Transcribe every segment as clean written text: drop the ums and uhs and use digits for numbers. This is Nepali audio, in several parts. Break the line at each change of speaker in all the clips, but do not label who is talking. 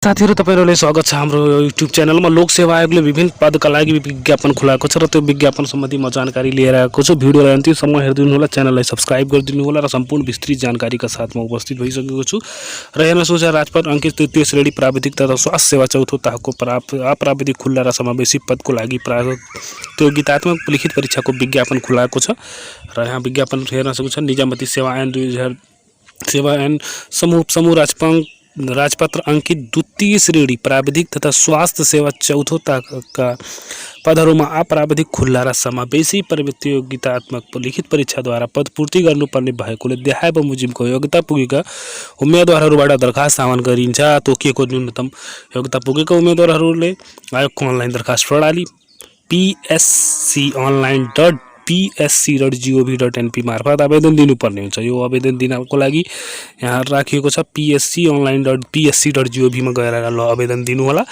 साथीहरु तपाईहरुलाई स्वागत छ हाम्रो युट्युब च्यानलमा। लोक सेवा आयोगले विभिन्न पदका लागि विज्ञापन खुलाएको छ र त्यो विज्ञापन सम्बन्धी म जानकारी लिएर आएको छु। भिडियोलाई अन्तिमसम्म हेरिदिनु होला, च्यानललाई सब्स्क्राइब गरिदिनु होला र सम्पूर्ण विस्तृत जानकारीका साथ म उपस्थित भइसकेको छु। र हेर्न सक्नुहुन्छ राजपथ अंकित तृतीय श्रेणी प्राविधिक तथा स्वास्थ्य सेवा चौथो तहको अप्राविधिक खुल्ला र समावेशी पदको लागि प्रतियोगितात्मक लिखित परीक्षाको विज्ञापन खुलाएको छ। र यहाँ विज्ञापन हेर्न सक्नुहुन्छ निजामती सेवा ऐन 2000 सेवा ऐन समूह राजपत्र अंकित द्वितीय श्रेणी प्राविधिक तथा स्वास्थ्य सेवा चौथो तहका पदहरूमा अप्राविधिक खुल्ला र समावेशी प्रतियोगितात्मक लिखित परीक्षाद्वारा पदपूर्ति गर्नुपर्ने भएकोले देखाए बमोजिमको योग्यता पुगेका उम्मेदवारहरूबाट दरखास्त आह्वान गरिन्छ। तोकिएको न्यूनतम योग्यता पुगेका उम्मेदवारहरूले आयोगको अनलाइन दरखास्त प्रणाली psconline.psc.gov.np मार्फत आवेदन दिनुपर्ने हुन्छ। यो आवेदन दिनको लागि यहाँ राखिएको छ psconline.psc.gov मा गएर आवेदन दिनु होला।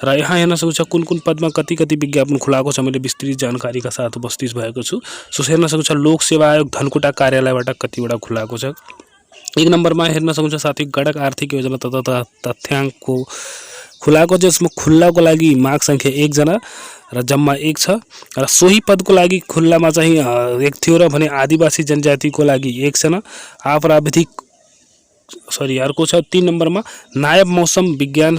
र यहाँ हेर्न सक्नुहुन्छ कुन कुन पदमा कति विज्ञापन खुलाएको छ। मैले विस्तृत जानकारीका साथ उपस्थित भएको छु। सो हेर्न सक्नुहुन्छ लोक सेवा आयोग धनकुटा कार्यालयबाट कतिवटा खुलाएको छ। एक नम्बरमा हेर्न सक्नुहुन्छ साथी गणक आर्थिक योजना तथा तथ्याङ्कको खुलाएको छ, जसमा खुल्लाको लागि माग संख्या 1 जना र जम्मा 1 छ। र सोही पदको लागि खुल्लामा चाहिँ 1 थियो र भने आदिवासी जनजातिको लागि 1 जना अप्राविधिक अर्को छ। 3 नम्बरमा नायब मौसम विज्ञान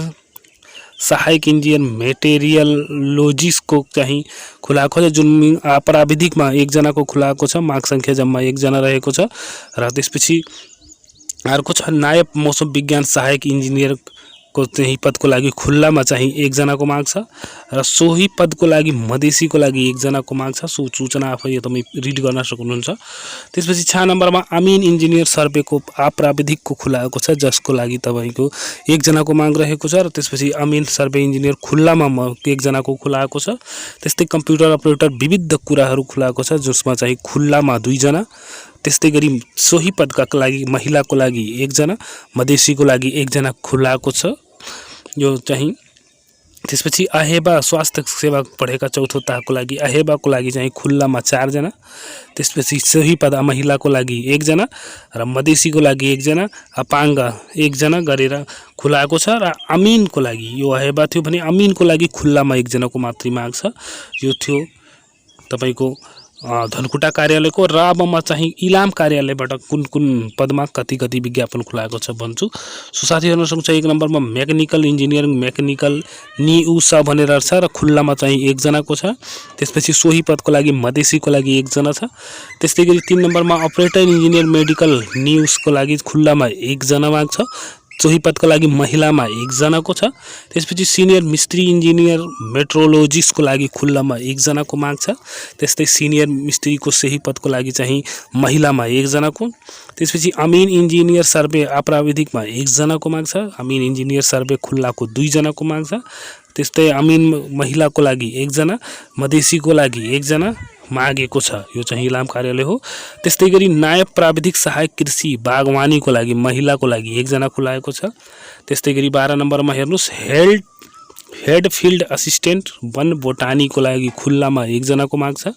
सहायक इन्जिनियर मेटेरियलोजिस्टको चाहिँ खुलाएको छ, जुन अप्राविधिकमा 1 जनाको खुलाएको छ। माग संख्या जम्मा 1 जना रहेको छ। र त्यसपछि अर्को छ नायब मौसम विज्ञान सहायक इन्जिनियर को चाहिँ पदको लागि खुल्लामा चाहिँ 1 जनाको माग छ। र सोही पदको लागि मधेसीको लागि 1 जनाको माग छ। सो सूचना आफै तपाईँ रिड गर्न सक्नुहुन्छ। त्यसपछि 6 नम्बरमा अमिन इन्जिनियर सर्वेको अप्राविधिकको खुलाएको छ, जसको लागि तपाईको 1 जनाको माग रहेको छ। र त्यसपछि अमिन सर्वे इन्जिनियर खुल्लामा 1 जनाको खुलाएको छ। त्यस्तै कम्प्युटर अपरेटर विविध कुराहरू खुलाएको छ, जसमा चाहिँ खुल्लामा 2 जना। त्यस्तै गरी सोही पदका लागि महिलाको लागि 1 जना, मधेसीको लागि 1 जना खुलाएको छ। यो चाहिँ त्यसपछि अहेबा स्वास्थ्य सेवा पढेका चौथो तहको लागि अहेबाको लागि चाहिँ खुल्लामा 4 जना। त्यसपछि सोही पद महिलाको लागि 1 जना र मधेसीको लागि 1 जना, अपाङ्ग 1 जना गरेर खुलाएको छ। र अमिनको लागि यो अहेबा थियो भने अमिनको लागि खुल्लामा 1 जनाको मात्रै माग छ। यो थियो तपाईको धनकुटा कार्यालयको। र अबमा चाहिँ इलाम कार्यालयबाट कुन कुन पदमा कति विज्ञापन खुलाएको छ भन्छु। सो साथी हेर्न सक्नुहुन्छ 1 नम्बरमा मेकानिकल इन्जिनियरिङ मेकानिकल निउसा भनेर छ र खुल्लामा चाहिँ 1 जनाको छ। त्यसपछि सोही पदको लागि मधेसीको लागि 1 जना छ। त्यस्तै गरी 3 नम्बरमा अपरेटर इन्जिनियर मेडिकल न्युजको लागि खुल्लामा 1 जना माग छ। सोही पदको लागि महिलामा 1 जनाको छ। त्यसपछि सिनियर मिस्त्री इन्जिनियर मेट्रोलोजिस्टको लागि खुल्लामा 1 जनाको माग छ। त्यस्तै सिनियर मिस्त्रीको सही पदको लागि चाहिँ महिलामा 1 जनाको। त्यसपछि अमिन इन्जिनियर सर्वे अप्राविधिकमा 1 जनाको माग छ। अमिन इन्जिनियर सर्वे खुल्लाको 2 जनाको माग छ। त्यस्तै अमिन महिलाको लागि 1 जना, मधेसीको लागि 1 जना मागेको छ। यो चाहिँ इलाम कार्यालय हो। त्यस्तै गरी नायब प्राविधिक सहायक कृषि बागवानीको लागि महिलाको लागि 1 जना खुलाएको छ। त्यस्तै गरी 12 नम्बरमा हेर्नुस् हेड फिल्ड असिस्टेन्ट वन बोटानीको लागि खुल्लामा 1 जनाको माग छ।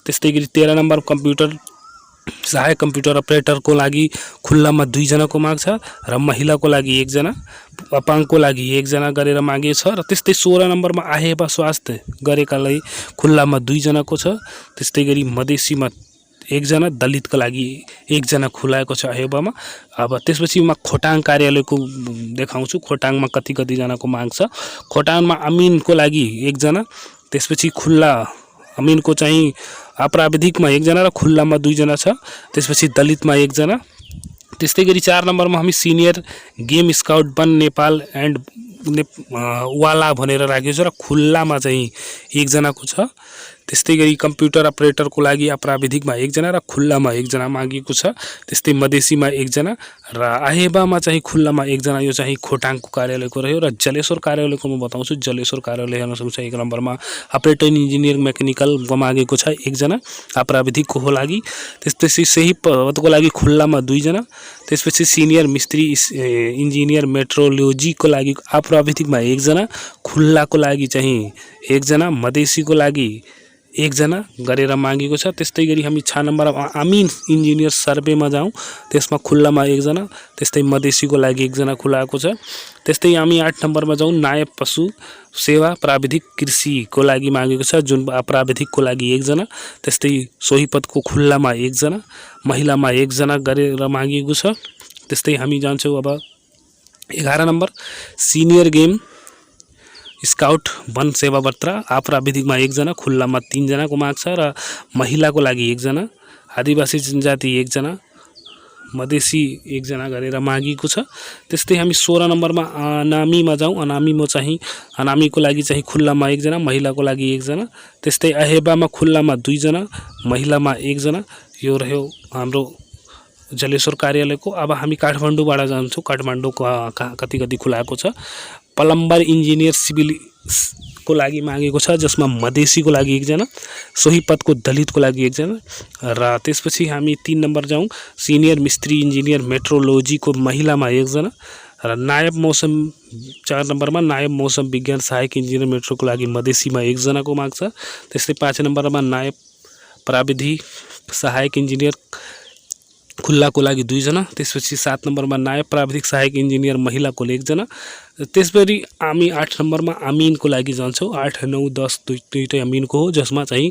त्यस्तै गरी 13 नम्बर सहायक कम्प्युटर अपरेटरको लागि खुल्लामा 2 जनाको माग छ र महिलाको लागि 1 जना, अपाङ्गको लागि 1 जना गरेर मागेको छ। र त्यस्तै 16 नम्बरमा अहेबा स्वास्थ्य गरेकालाई खुल्लामा 2 जनाको छ। त्यस्तै गरी मधेसीमा 1 जना, दलितको लागि 1 जना खुलाएको छ अहेबामा। अब त्यसपछि म खोटाङ कार्यालयको देखाउँछु। खोटाङमा कति जनाको माग छ। खोटाङमा अमिनको लागि 1 जना, त्यसपछि खुल्ला अमिनको चाहिँ अप्राविधिकमा 1 जना र खुल्लामा 2 जना छ। त्यसपछि दलितमा 1 जना। त्यस्तै गरी 4 नम्बरमा हामी senior game scout one Nepal and वाला भनेर राखेको छ र खुल्लामा चाहिँ 1 जनाको छ। त्यस्तै गरी कम्प्युटर अपरेटरको लागि अप्राविधिकमा 1 जना र खुल्लामा 1 जना मागेको छ। त्यस्तै मधेसीमा 1 जना र अहेबामा चाहिँ खुल्लामा 1 जना। यो चाहिँ खोटाङको कार्यालयको रह्यो। र जलेश्वर कार्यालयको म बताउँछु। जलेश्वर कार्यालय हेर्न सक्नुहुन्छ 1 नम्बरमा अपरेटर इन्जिनियर मेकानिकलको मागेको छ 1 जना अप्राविधिकको लागि। त्यसपछि सही पदको लागि खुल्लामा 2 जना। त्यसपछि सिनियर मिस्त्री इन्जिनियर मेट्रोलोजीको लागि अप्राविधिकमा 1 जना, खुल्लाको लागि चाहिँ 1 जना, मधेसीको लागि एकजना गरेर मागेको छ। त्यस्तै गरी हामी 6 नम्बरमा अमिन इन्जिनियर सर्वेमा जाउँ, त्यसमा खुल्लामा एकजना, त्यस्तै मधेसीको लागि एकजना खुलाएको छ। त्यस्तै हामी 8 नम्बरमा जाउँ, नायब पशु सेवा प्राविधिक कृषिको लागि मागेको छ, जुन प्राविधिकको लागि एकजना, त्यस्तै सोही पदको खुल्लामा एकजना, महिलामा एकजना गरेर मागेको छ। त्यस्तै हामी जान्छौँ अब 11 नम्बर सिनियर गेम स्काउट वन सेवा बत्रा प्राविधिकमा एकजना, खुल्लामा 3 जनाको माग छ र महिलाको लागि एकजना, आदिवासी जनजाति एकजना, मधेसी एकजना गरेर मागिएको छ। त्यस्तै हामी 16 नम्बरमा अनामीमा जाउँ, अनामीको लागि चाहिँ खुल्लामा एकजना, महिलाको लागि एकजना, त्यस्तै अहेबामा खुल्लामा 2 जना, महिलामा एकजना। यो रह्यो हाम्रो जलेश्वर कार्यालयको। अब हामी काठमाडौँबाट जान्छौँ, काठमाडौँको कति कति खुलाएको छ। प्लम्बर इन्जिनियर सिभिल को लागि मागेको छ, जसमा मधेसीको लागि एकजना, सोही पदको दलितको लागि एकजना र त्यसपछि हामी 3 नम्बर जाउँ, सिनियर मिस्त्री इन्जिनियर मेट्रोलोजीको महिलामा एकजना र नायब मौसम 4 नम्बरमा नायब मौसम विज्ञान सहायक इन्जिनियर मेट्रोको लागि मधेसीमा एकजनाको माग छ। त्यस्तै 5 नम्बरमा नायब प्राविधिक सहायक इन्जिनियर खुल्लाको लागि 2 जना, त्यसपछि 7 नम्बरमा नायब प्राविधिक सहायक इन्जिनियर महिलाको एकजना। त्यसपछि हामी 8 नम्बरमा अमिनको लागि जान्छौँ। 8, 9, 10 दुईटै अमिनको हो, जसमा चाहिँ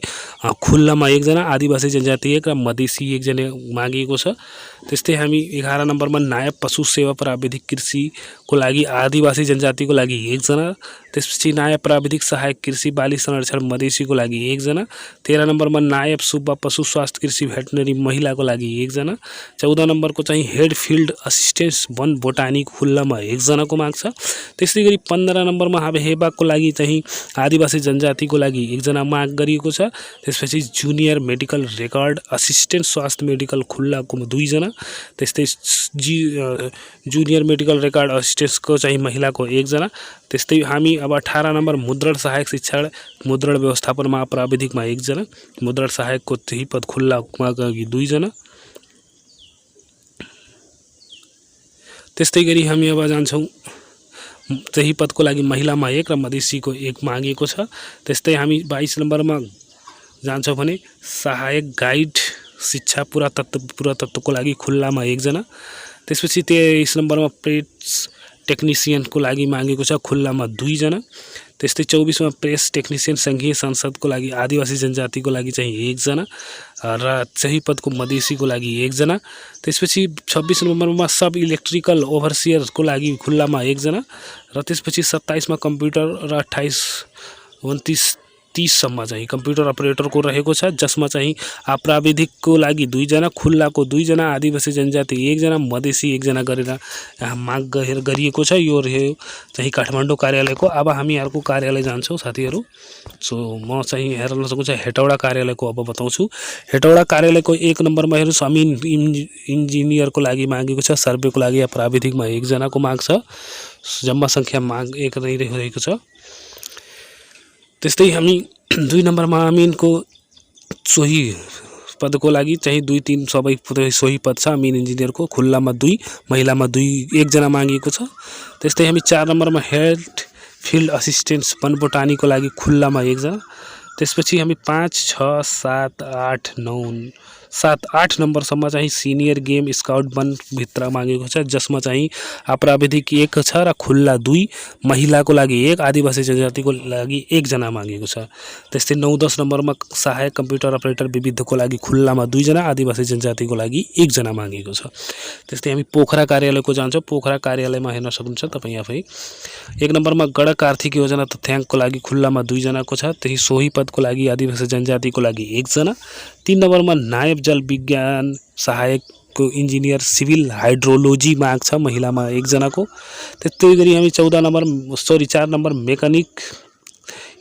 खुल्लामा एकजना, आदिवासी जनजाति एक र मधेसी एकजना मागिएको छ। त्यस्तै हामी 11 नम्बरमा नायब पशु सेवा प्राविधिक कृषिको लागि आदिवासी जनजातिको लागि एकजना, त्यसपछि नायब प्राविधिक सहायक कृषि बाली संरक्षण मधेसीको लागि एकजना, 13 नम्बरमा नायब सुब्बा पशु स्वास्थ्य कृषि भेटनरी महिलाको लागि एकजना, 14 नम्बरको चाहिँ हेड फिल्ड असिस्टेन्ट वन बोटानी खुल्लामा एकजनाको माग छ। त्यस्तै गरी 15 नम्बरमा हेबाको लागि चाहिँ आदिवासी जनजातिको लागि एकजना माग गरिएको छ। त्यसपछि जुनियर मेडिकल रेकर्ड असिस्टेन्ट स्वास्थ्य मेडिकल खुल्लाको 2 जना, त्यस्तै जुनियर मेडिकल रेकर्ड असिस्टेन्टको चाहिँ महिलाको एकजना। त्यस्तै हामी अब 18 नम्बर मुद्रण सहायक शिक्षण मुद्रण व्यवस्थापनमा प्राविधिकमा एकजना, मुद्रण सहायकको त्यही पद खुल्लामा 2 जना। त्यस्तै गरी हामी अब जान्छौँ त्यही पदको लागि महिलामा 1 र मधेसीको 1 मागेको छ। त्यस्तै हामी 22 नम्बरमा जान्छौँ भने सहायक गाइड शिक्षा पुरातत्वको लागि खुल्लामा एकजना, त्यसपछि 23 नम्बरमा प्रेस टेक्निसियनको लागि मागेको छ, खुल्लामा 2 जना। त्यस्तै 24 मा प्रेस टेक्निसियन सङ्घीय संसदको लागि आदिवासी जनजातिको लागि चाहिँ एकजना र सही पदको मधेसीको लागि एकजना। त्यसपछि 26 नम्बरमा सब इलेक्ट्रिकल ओभरसियरको लागि खुल्लामा एकजना र त्यसपछि 27 मा कम्प्युटर र 28, 29, 30 सम्म चाहिँ कम्प्युटर अपरेटरको रहेको छ, जसमा चाहिँ प्राविधिकको लागि 2 जना, खुल्लाको 2 जना, आदिवासी जनजाति 1 जना, मधेसी 1 जना गरेर यहाँ माग गरिएको छ। यो रह्यो चाहिँ काठमाडौँ कार्यालयको। अब हामी अर्को कार्यालय जान्छौँ साथीहरू। सो म चाहिँ हेर्न सक्छु हेटौडा कार्यालयको अब बताउँछु। हेटौडा कार्यालयको 1 नम्बरमा हेर्नुहोस्, अमिन इन्जिनियरको लागि मागेको छ, सर्वेको लागि प्राविधिकमा 1 जनाको माग छ, जम्मा सङ्ख्या माग 1 नै रहेको छ। त्यस्तै हामी 2 नम्बरमा अमिनको सोही पदको लागि चाहिँ 2, 3 सबै सोही पद छ। अमिन इन्जिनियरको खुल्लामा 2, महिलामा 2 1 जना मागेको छ। त्यस्तै हामी 4 नम्बरमा हेड फिल्ड असिस्टेन्ट वन बोटानीको लागि खुल्लामा 1 जना। त्यसपछि हामी 5, 6, 7, 8, 9, 7, 8 नम्बरसम्म चाहिँ सिनियर गेम स्काउट वन भित्र मागेको छ, जसमा चाहिँ प्राविधिक 1 छ र खुल्ला 2, महिलाको लागि 1, आदिवासी जनजातिको लागि 1 जना मागेको छ। त्यस्तै 9, 10 नम्बरमा सहायक कम्प्युटर अपरेटर विविधको लागि खुल्लामा 2 जना, आदिवासी जनजातिको लागि 1 जना मागेको छ। त्यस्तै हामी पोखरा कार्यालयको जान्छौँ। पोखरा कार्यालयमा हेर्न सक्नुहुन्छ तपाईँ आफै। 1 नम्बरमा गडक आर्थिक योजना तथ्याङ्कको लागि खुल्लामा 2 जनाको छ, त्यही सोही पदको लागि आदिवासी जनजातिको लागि 1 जना। 3 नम्बरमा नायब जल विज्ञान सहायकको इन्जिनियर सिभिल हाइड्रोलोजी माग छ, महिलामा 1 जनाको। त्यस्तै गरी हामी 4 नम्बर मेकानिक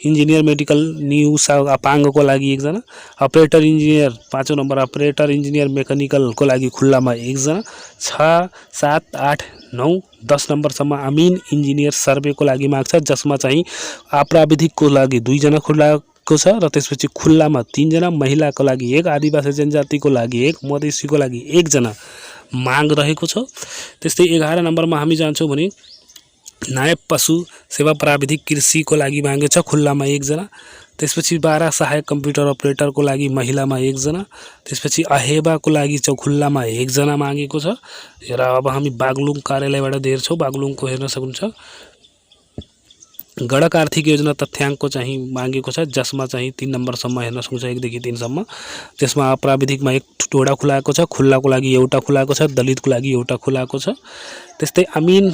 इन्जिनियर मेडिकल न्यू अपाङ्गको लागि 1 जना, operator engineer 5 number operator engineer मेकानिकलको लागि खुल्लामा 1 जना। 6, 7, 8, 9, 10 नम्बरसम्म अमिन इन्जिनियर सर्वेको लागि माग छ, जसमा चाहिँ प्राविधिकको लागि 2 जना खुल्लाको छ र त्यसपछि खुल्लामा 3 जना, महिलाको लागि 1, आदिवासी जनजातिको लागि 1, मधेसीको लागि 1 जना माग रहेको छ। त्यस्तै 11 नम्बरमा हामी जान्छौँ भने नायब पशु सेवा प्राविधिक कृषिको लागि मागेको छ, खुल्लामा 1 जना। त्यसपछि 12 सहायक कम्प्युटर अपरेटरको लागि महिलामा 1 जना, त्यसपछि अहेबाको लागि खुल्लामा 1 जना मागेको छ। र अब हामी बागलुङ कार्यालयबाट हेर्छौँ। बागलुङको हेर्न सक्नुहुन्छ गडक आर्थिक योजना तथ्याङ्कको चाहिँ मागेको छ, जसमा चाहिँ 3 नम्बरसम्म हेर्न सक्नुहुन्छ, 1 देखि 3 सम्म। त्यसमा अपराविधिकमा 1 वटा खुलाएको छ, खुल्लाको लागि एउटा खुलाएको छ, दलितको लागि एउटा खुलाएको छ। त्यस्तै अमिन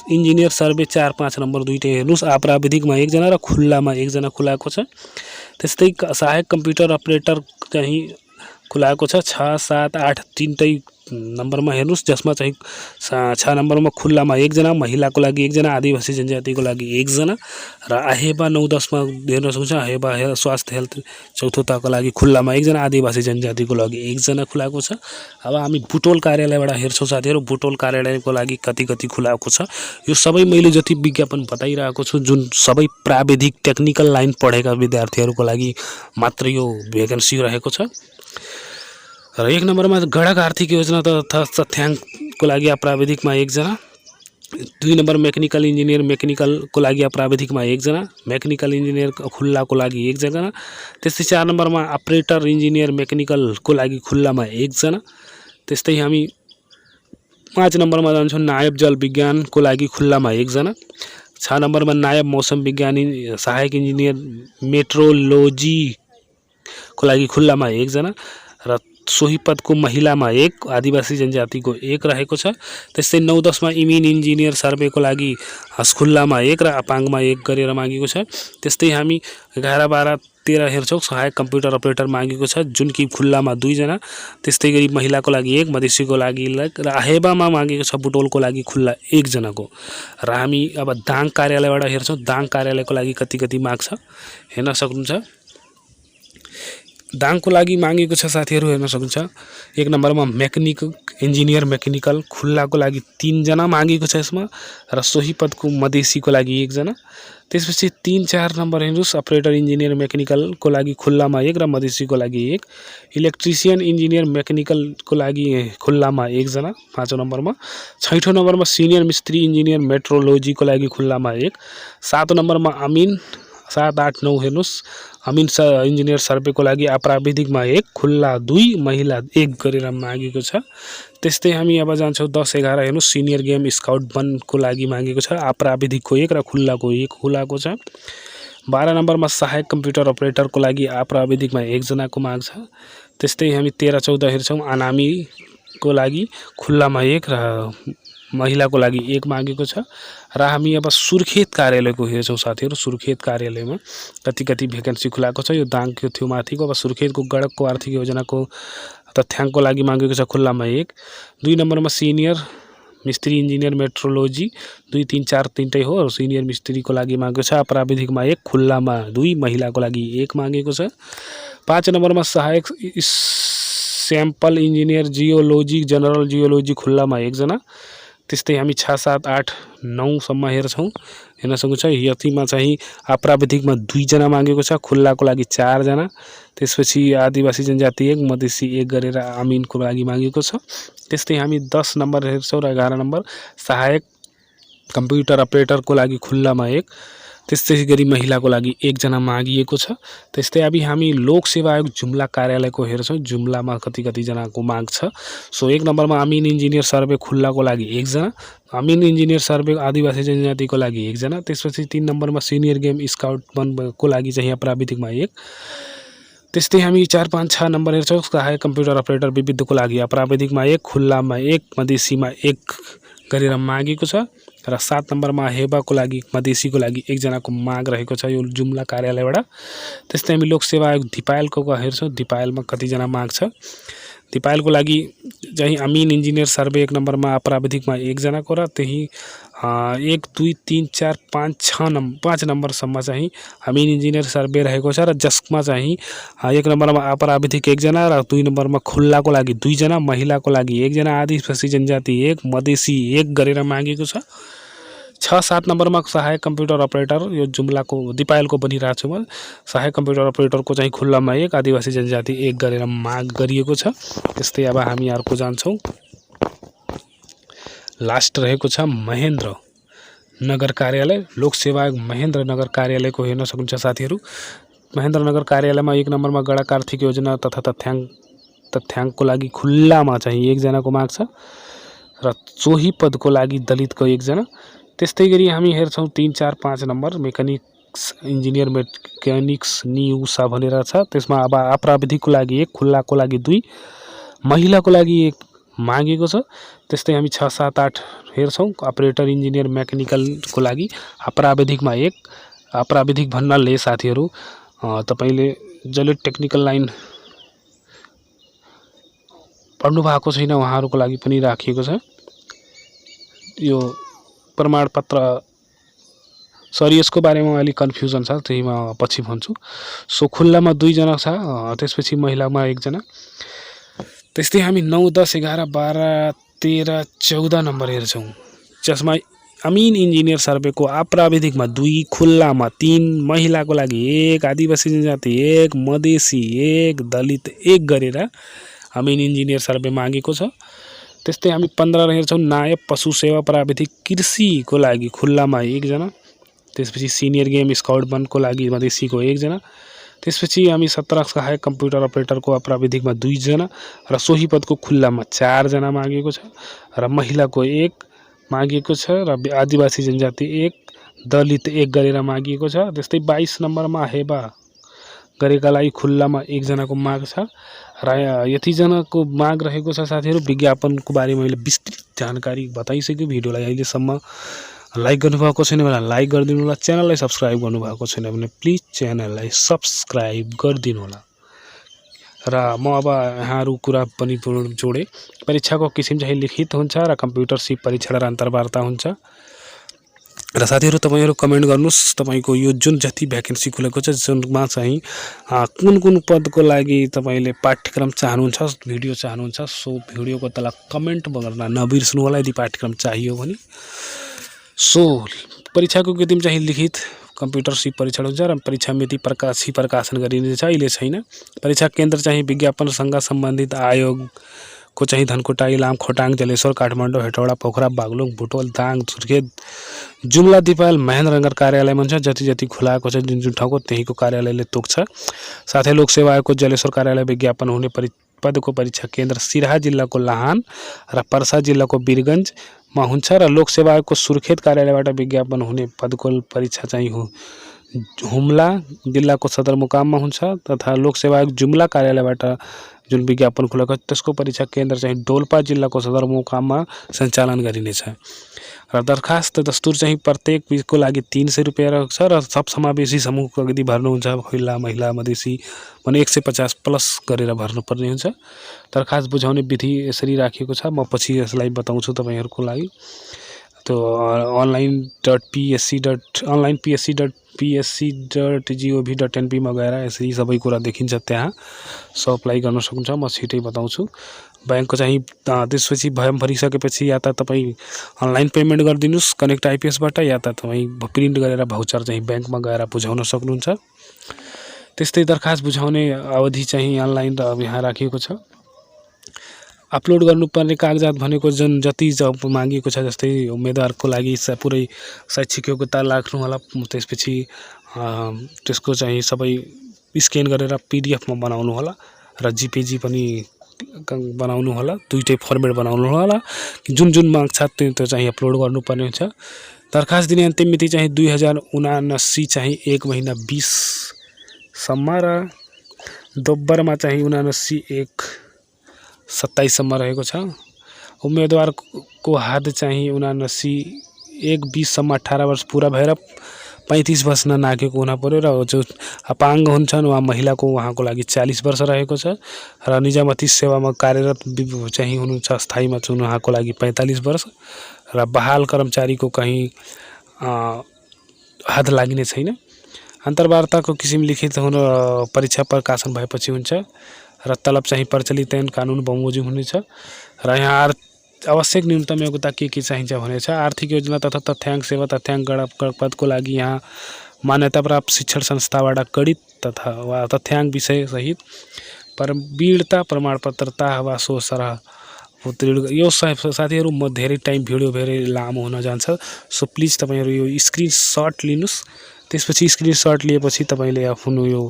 इन्जिनियर सर्वे 4, 5 नम्बर दुईटै हेर्नुहोस्, अपराविधिकमा 1 जना र खुल्लामा 1 जना खुलाएको छ। त्यस्तै सहायक कम्प्युटर अपरेटर चाहिँ खुलाएको छ 6, 7, 8 तीनटै नम्बरमा हेर्नुहोस्, जसमा चाहिँ 6 नम्बरमा खुल्लामा 1 जना, महिलाको लागि 1 जना, आदिवासी जनजातिको लागि 1 जना र अहेबा 9, 10 मा हेर्न सक्नुहुन्छ। अहेबा स्वास्थ्य हेल्थ चौथोताको लागि खुल्लामा 1 जना, आदिवासी जनजातिको लागि 1 जना खुलाएको छ। अब हामी बुटोल कार्यालयबाट हेर्छौँ साथीहरू, बुटोल कार्यालयको लागि कति कति खुलाएको छ। यो सबै मैले जति विज्ञापन बताइरहेको छु, जुन सबै प्राविधिक टेक्निकल लाइन पढेका विद्यार्थीहरूको लागि मात्र यो भ्याकेन्सी रहेको छ। र 1 नम्बरमा गडक आर्थिक योजना तथा तथ्याङ्कको लागि प्राविधिकमा 1 जना, 2 नम्बर मेकानिकल इन्जिनियर मेकानिकलको लागि प्राविधिकमा 1 जना, मेकानिकल इन्जिनियर खुल्लाको लागि 1 जना। त्यस्तै 4 नम्बरमा अपरेटर इन्जिनियर मेकानिकलको लागि खुल्लामा 1 जना। त्यस्तै हामी 5 नम्बरमा जान्छौँ, नायब जल विज्ञानको लागि खुल्लामा 1 जना। 6 नम्बरमा नायब मौसम विज्ञानी सहायक इन्जिनियर मेट्रोलोजीको लागि खुल्लामा 1 जना र सोही पदको महिलामा 1, आदिवासी जनजातिको 1 रहेको छ। त्यस्तै 9, 10 मा इमिन इन्जिनियर सर्वेको लागि खुल्लामा 1 र अपाङ्गमा 1 गरेर मागेको छ। त्यस्तै हामी 11, 12, 13 हेर्छौँ, सहायक कम्प्युटर अपरेटर मागेको छ, जुन कि खुल्लामा 2 जना। त्यस्तै गरी महिलाको लागि 1, मधेसीको लागि 1 र अहेबामा मागेको छ बुटोलको लागि खुल्ला 1 जनाको। र हामी अब दाङ कार्यालयबाट हेर्छौँ, दाङ कार्यालयको लागि कति कति माग्छ हेर्न सक्नुहुन्छ। दाङको लागि मागेको छ साथीहरू, हेर्न सक्नुहुन्छ। 1 नम्बरमा मेकानिक इन्जिनियर मेकानिकल खुल्लाको लागि 3 जना मागेको छ यसमा, र सोही पदको मधेसीको लागि 1 जना। त्यसपछि 3, 4 नम्बर हेर्नुहोस्, अपरेटर इन्जिनियर मेकानिकलको लागि खुल्लामा 1 र मधेसीको लागि 1, इलेक्ट्रिसियन इन्जिनियर मेकानिकलको लागि खुल्लामा 1 जना 5 नम्बरमा। 6 नम्बरमा सिनियर मिस्त्री इन्जिनियर मेट्रोलोजीको लागि खुल्लामा 1, 7 नम्बरमा अमिन 7, 8, 9 हेर्नुहोस्, अमिन इन्जिनियर सर्वेको लागि प्राविधिकमा 1, खुल्ला 2, महिला 1 गरेर मागेको छ। त्यस्तै हामी अब जान्छौँ 10, 11 हेर्नुहोस्, सिनियर गेम स्काउट 1को लागि मागेको छ, प्राविधिकको 1 र खुल्लाको 1 खुलाएको छ। 12 नम्बरमा सहायक कम्प्युटर अपरेटरको लागि प्राविधिकमा 1 जनाको माग छ। त्यस्तै हामी 13, 14 हेर्छौँ, अनामीको लागि खुल्लामा 1 र महिलाको लागि 1 मागेको छ। र हामी अब सुर्खेत कार्यालयको हेर्छौँ साथीहरू, सुर्खेत कार्यालयमा कति कति भ्याकेन्सी खुलाएको छ। यो दाङको थियो माथिको। अब सुर्खेतको गडकको आर्थिक योजनाको तथ्याङ्कको लागि मागेको छ, खुल्लामा 1। 2 नम्बरमा सिनियर मिस्त्री इन्जिनियर मेट्रोलोजी 2, 3, 4 तीनटै हो, र सिनियर मिस्त्रीको लागि मागेको छ, प्राविधिकमा 1, खुल्लामा 2, महिलाको लागि 1 मागेको छ। 5 नम्बरमा सहायक sample engineer geology general geology खुल्लामा 1 जना। त्यस्तै हामी 6, 7, 8, 9 सम्म हेर्छौँ, हेर्न सक्नुहुन्छ। यतिमा चाहिँ प्राविधिकमा 2 जना मागेको छ, खुल्लाको लागि 4 जना। त्यसपछि आदिवासी जनजाति 1, मधेसी 1 गरेर अमिनको लागि मागेको छ। त्यस्तै हामी 10 नम्बर हेर्छौँ र 11 नम्बर सहायक कम्प्युटर अपरेटरको लागि खुल्लामा 1, त्यस्तै गरी महिलाको लागि 1 जना मागिएको छ। त्यस्तै अब हामी लोक सेवा आयोग जुम्ला कार्यालयको हेर्छौँ, जुम्लामा कति कति जनाको माग छ। सो 1 नम्बरमा अमिन इन्जिनियर सर्वे खुल्लाको लागि 1 जना, अमिन इन्जिनियर सर्वे आदिवासी जनजातिको लागि 1 जना। त्यसपछि 3 नम्बरमा सिनियर गेम स्काउट 1 को लागि चाहिँ प्राविधिकमा 1। त्यस्तै हामी 4, 5, 6 नम्बर हेर्छौँ, सहायक कम्प्युटर अपरेटर विविधको लागि प्राविधिकमा 1, खुल्लामा 1, मधेसीमा 1 गरेर मागेको छ। र 7 नम्बरमा हेबाको लागि मधेसीको लागि 1 जनाको माग रहेको छ, यो जुम्ला कार्यालयबाट। त्यस्तै हामी लोक सेवा आयोग दिपायलको हेर्छौँ, दिपायलमा कतिजना माग छ। दिपायलको लागि चाहिँ अमिन इन्जिनियर सर्वे 1 नम्बरमा प्राविधिकमा 1 जनाको, र त्यही 1, 2, 3, 4, 5 नम्बरसम्म चाहिँ अमिन इन्जिनियर सर्वे रहेको छ, र जसमा चाहिँ 1 नम्बरमा प्राविधिक 1 जना र 2 नम्बरमा खुल्लाको लागि 2 जना, महिलाको लागि 1 जना, आदिवासी जनजाति 1, मधेसी 1 गरेर मागेको छ। 6, 7 नम्बरमा सहायक कम्प्युटर अपरेटर, यो जुम्लाको दिपायलको बनिरहेको छु म, सहायक कम्प्युटर अपरेटरको चाहिँ खुल्लामा 1, आदिवासी जनजाति 1 गरेर माग गरिएको छ। त्यस्तै अब हामी अर्को जान्छौँ, लास्ट रहेको छ महेन्द्र नगर कार्यालय, लोक सेवा आयोग महेन्द्र नगर कार्यालयको हेर्न सक्नुहुन्छ साथीहरू। महेन्द्रनगर कार्यालयमा 1 नम्बरमा गणक आर्थिक योजना तथा तथ्याङ्कको लागि खुल्लामा चाहिँ 1 जनाको माग छ र सोही पदको लागि दलितको 1 जना। त्यस्तै गरी हामी हेर्छौँ 3, 4, 5 नम्बर मेकानिक्स इन्जिनियर मेकानिक्स नियुसा भनेर छ। त्यसमा अब अपराविधिकको लागि 1, खुल्लाको लागि 2, महिलाको लागि 1 मागेको छ। त्यस्तै हामी 6, 7, 8 हेर्छौँ अपरेटर इन्जिनियर मेकानिकलको लागि अपराविधिकमा 1। अपराविधिक भन्नाले साथीहरू तपाईले जसले टेक्निकल लाइन पढ्नु भएको छैन उहाँहरूको लागि पनि राखिएको छ यो प्रमाणपत्र। सरी यसको बारेमा अलि कन्फ्युजन छ, त्यही म पछि भन्छु। सो खुल्लामा 2 जना छ, त्यसपछि महिलामा 1 जना। त्यस्तै हामी 9, 10, 11, 12, 13, 14 नम्बर हेर्छौँ जसमा अमिन इन्जिनियर सर्वेको अपराविधिकमा 2, खुल्लामा 3, महिलाको लागि 1, आदिवासी जनजाति 1, मधेसी 1, दलित 1 गरेर अमिन इन्जिनियर सर्वे मागेको छ। त्यस्तै हामी 15 हेर्छौँ नायब पशु सेवा प्राविधिक कृषिको लागि खुल्लामा 1 जना। त्यसपछि सिनियर गेम स्काउट वनको लागि मधेसीको 1 जना। त्यसपछि हामी 17 सहायक कम्प्युटर अपरेटरको प्राविधिकमा 2 जना र सोही पदको खुल्लामा 4 जना मागेको छ र महिलाको 1 मागेको छ र आदिवासी जनजाति 1, दलित 1 गरेर मागेको छ। त्यस्तै 22 नम्बरमा हेबा गरेकालाई खुल्लामा 1 जनाको माग छ र यति जनाको माग रहेको छ। साथीहरू विज्ञापनको बारेमा मैले विस्तृत जानकारी बताइसक्यो। भिडियोलाई अहिलेसम्म लाइक गर्नुभएको छैन भने लाइक गरिदिनु होला, च्यानललाई सब्स्क्राइब गर्नुभएको छैन भने प्लिज च्यानललाई सब्स्क्राइब गरिदिनु होला। र म अब यहाँहरू कुरा पनि जोडे। परीक्षाको किसिम चाहिँ लिखित हुन्छ र कम्प्युटर सिप परीक्षा र अन्तर्वार्ता हुन्छ। र साथीहरू तपाईहरु कमेन्ट गर्नुस् तपाईको यो जुन जति भ्याकेन्सी खुलेको छ जुनमा चाहिँ कुन पदको लागि तपाईले पाठ्यक्रम चाहनुहुन्छ, भिडियो चाहनुहुन्छ, सो भिडियोको तल कमेन्ट गर्न नबिर्सनु होला यदि पाठ्यक्रम चाहियो भने। सो परीक्षाको किसिम चाहिँ लिखित कम्प्युटर सिप परीक्षा हुन्छ र परीक्षा मिति प्रकाशन गरिनेछ, अहिले छैन। परीक्षा केन्द्र चाहिँ विज्ञापनसँग सम्बन्धित आयोग को चाहिँ धनकुटा, इलाम, खोटाङ, जलेश्वर, काठमाडौँ, हेटौडा, पोखरा, बागलुङ, बुटवल, दाङ, सुर्खेत, जुम्ला, दिपायल, महेन्द्रनगर कार्यालयमा हुन्छ। जति खुलाएको छ जुन ठाउँको त्यहीको कार्यालयले तोक्छ। साथै लोकसेवा आयोगको जलेश्वर कार्यालय विज्ञापन हुने पदको परीक्षा केन्द्र सिराहा जिल्लाको लाहान र पर्सा जिल्लाको वीरगञ्जमा हुन्छ र लोकसेवा आयोगको सुर्खेत कार्यालयबाट विज्ञापन हुने पदको परीक्षा चाहिँ हुम्ला जिल्लाको सदरमुकाममा हुन्छ तथा लोकसेवा आयोग जुम्ला कार्यालयबाट जुन विज्ञापन खुलेको त्यसको परीक्षा केन्द्र चाहिँ डोल्पा जिल्लाको सदरमुकाममा सञ्चालन गरिनेछ। र दरखास्त दस्तुर चाहिँ प्रत्येक को लागि 300 रुपैयाँ रहेको छ र सब समावेशी समूहको यदि भर्नुहुन्छ खुल्ला, महिला, मधेसी भने 150 प्लस गरेर भर्नुपर्ने हुन्छ। दरखास्त बुझाउने विधि यसरी राखिएको छ, म पछि यसलाई बताउँछु तपाईहरुको लागि। त्यो online.psc.gov.np मा गएर यसरी सबै कुरा देखिन्छ, त्यहाँ सो अप्लाई गर्न सक्नुहुन्छ। म छिटै बताउँछु। बैंकको चाहिँ त्यसपछि भयम भरिसकेपछि या त तपाईँ अनलाइन पेमेन्ट गरिदिनुस् कनेक्ट आइपिएसबाट, या त तपाईँ प्रिन्ट गरेर भाउचर चाहिँ बैंकमा गएर बुझाउन सक्नुहुन्छ। त्यस्तै दरखास्त बुझाउने अवधि चाहिँ अनलाइन यहाँ राखिएको छ। अपलोड गर्नुपर्ने कागजात भनेको जति मागिएको छ, जस्तै उम्मेदवारको लागि पुरै शैक्षिक योग्यता राख्नु होला, त्यसपछि त्यसको चाहिँ सबै स्क्यान गरेर पीडीएफमा बनाउनु होला र जीपीजी पनि बनाउनु होला, दुईटै फर्मेट बनाउनु होला। जुन माग्छ त्यो चाहिँ अपलोड गर्नुपर्ने हुन्छ। दरखास्त दिने अन्तिम मिति चाहिँ 2079 चाहिँ 1 महिना 20 सम्म र दोब्बरमा चाहिँ 79/1/27 सम्म रहेको छ। उम्मेदवारको हद चाहिँ 79/1/20 सम्म 18 वर्ष पुरा भएर 35 वर्ष ननागेको हुन पर्यो र जो अपाङ्ग हुन्छन् वा महिलाको उहाँको लागि 40 वर्ष रहेको छ र निजामती सेवामा कार्यरत चाहिँ हुनुहुन्छ स्थायीमा चाहिँ उहाँको लागि 45 वर्ष र बहाल कर्मचारीको कहीं हद लाग्ने छैन। अन्तर्वार्ताको किसिम लिखित हुन परीक्षा प्रकाशन भएपछि हुन्छ र तलब चाहिँ प्रचलित ऐन कानुन बमोजिम हुनेछ र यहाँ आवश्यक न्यूनतम योग्यता के चाहिन्छ भनेछ। आर्थिक योजना तथा तथ्याङ्क सेवा तथ्याङ्क पदको लागि यहाँ मान्यता प्राप्त शिक्षण संस्थाबाट गणित तथा वा तथ्याङ्क विषय सहित प्रवीणता प्रमाणपत्रता वा सो सरह उत्तीर्ण। यो साथीहरू म धेरै टाइम भिडियो धेरै लामो हुन जान्छ, सो प्लिज तपाईहरु यो स्क्रिनशट लिनुस्, त्यसपछि स्क्रिनशट लिएपछि तपाईले आफ्नो यो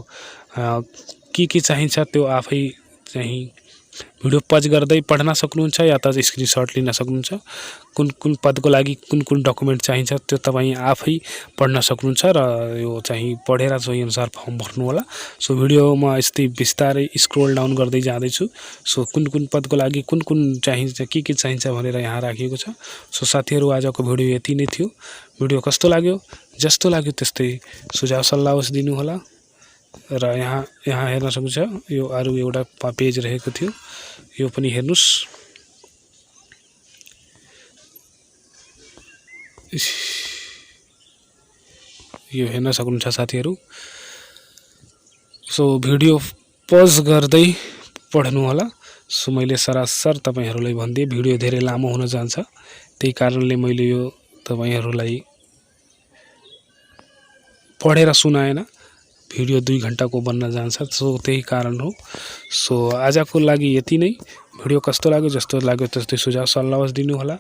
के चाहिन्छ त्यो आफै चाहिँ भिडियो पज गर्दै पढ्न सक्नुहुन्छ या त स्क्रिनशट लिन सक्नुहुन्छ। कुन कुन पदको लागि कुन कुन डकुमेन्ट चाहिन्छ त्यो तपाईँ आफै पढ्न सक्नुहुन्छ र यो चाहिँ पढेर सोही अनुसार फर्म भर्नु होला। सो भिडियोमा यस्तै बिस्तारै स्क्रोल डाउन गर्दै जाँदैछु। सो कुन कुन पदको लागि कुन कुन चाहिन्छ के चाहिन्छ भनेर यहाँ राखिएको छ। सो साथीहरू आजको भिडियो यति नै थियो। भिडियो कस्तो लाग्यो? जस्तो लाग्यो त्यस्तै सुझाव सल्लाह दिनु होला। र यहाँ हेर्न सक्नुहुन्छ यो अरु एउटा पेज रहेको थियो, यो पनि हेर्नुस्। यो हेर्न सक्नुहुन्छ साथीहरू। सो भिडियो पज गर्दै पढ्नु होला। सो मैले सरासर तपाईहरुलाई भन्दिए भिडियो धेरै लामो हुन जान्छ, त्यही कारणले मैले यो तपाईहरुलाई पढेर सुनाएन। भिडियो 2 घण्टाको बन्न जान्छ, सो त्यही कारण हो। सो आजको लागि यति नै। भिडियो कस्तो लाग्यो? जस्तो लाग्यो त्यस्तै सुझाव सल्लाह दिनु होला।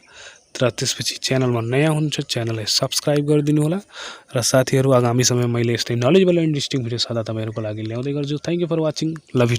र त्यसपछि च्यानलमा नयाँ हुनुहुन्छ च्यानललाई सब्स्क्राइब गरिदिनु होला। र साथीहरू आगामी समय मैले यस्तै नलेजेबल एन्ड इन्ट्रेस्टिङ भिडियो सदा तपाईहरुको लागि ल्याउँदै गर्छु। Thank you for watching. Love you.